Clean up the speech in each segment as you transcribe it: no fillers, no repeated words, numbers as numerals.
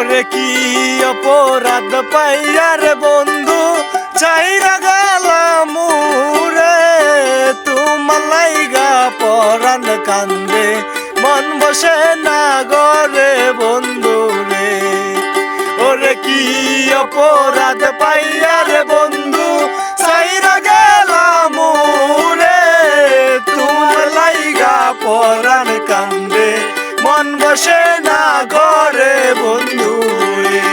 ওরে কি অপরাধ পাইয়ার বন্ধু চাইরা গেলাম রে, তোমার লাইগা পরাণ কান্দে মন বসে না গরে বন্ধু রে। ওরে কি অপরাধ পাইয়ার বন্ধু চাইরা গেলাম রে, তোমার লাইগা পরাণ কান্দে মন বসে না ঘরে বন্ধু রে।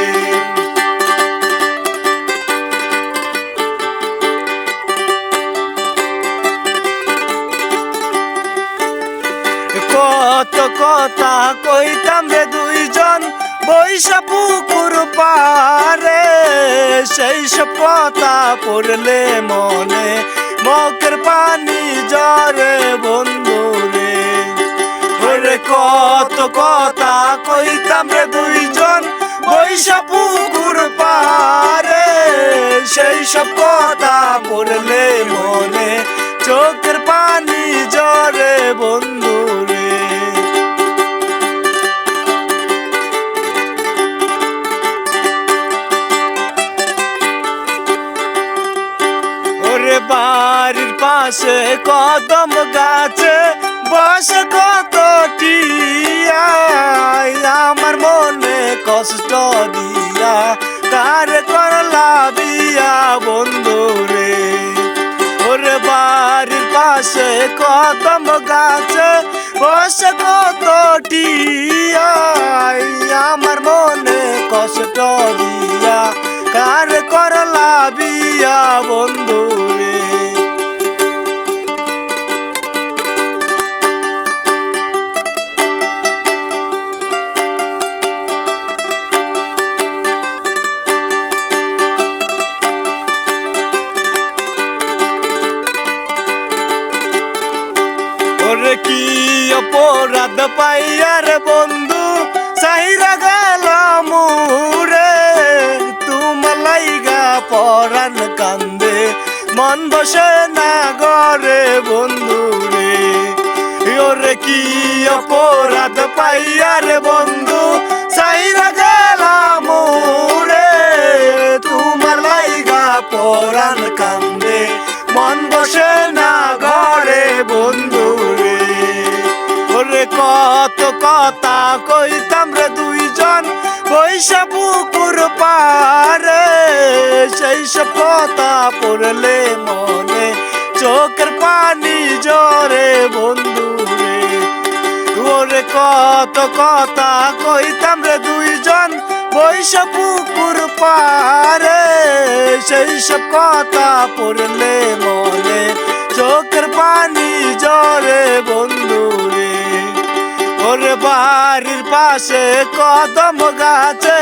কত কথা কইতাম রে দুইজন বৈশা পুকুর পারে, সেই সব কথা পড়লে মনে মুখের পানি জরে বন্ধু রে। ওরে কত কথা কইতাম রে দুইজন বৈশা পুকুর পারে, সেই সব কথা পড়লে মনে চোখের পানি জরে বন্ধু রে। ওরে বাড়ির পাশে কদম গাছে বসে কত টিয়া, আমার মনে কষ্ট দিয়া কার করলা বিয়া বন্ধু রে। ওরে বাড়ির পাশে কদম গাছে বসে কত টিয়া, আমার মনে কষ্ট দিয়া কার করলা বিয়া বন্ধু রে। ওরে কি অপরাধ পাইয়ার বন্ধু চাইরা গেলাম রে, তোমার লাইগা পরাণ কান্দে মন বসে না ঘরে বন্ধু রে। ওরে কি অপরাধ পাইয়ার বন্ধু চাইরা গেলাম রে, তোমার লাইগা পরাণ কান্দে মন বসে না ঘরে বন্ধু রে। ওরে কত কথা কইতাম রে দুইজন বৈশা পুকুর পারে, সেই সব কথা পড়লে মনে চোখের পানি জরে বন্ধু রে। ওরে কত কথা কইতাম রে দুইজন বৈশা পুকুর পারে, সেই সব কথা পড়লে মনে চোখের পানি জরে বন্ধু রে। ওরে বাড়ির পাশে কদম গাছে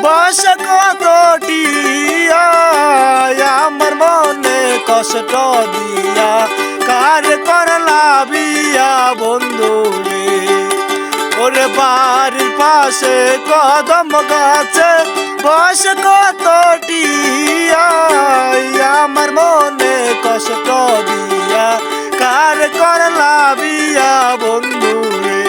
বসে কত টিয়া, আমার মনে কষ্ট দিয়া কার করলা বিয়া বন্ধু রে। ওরে বাড়ির পাশে কদম গাছে বসে কত টিয়া, আমার মনে কষ্ট দিয়া কার করলা বিয়া বন্ধু রে।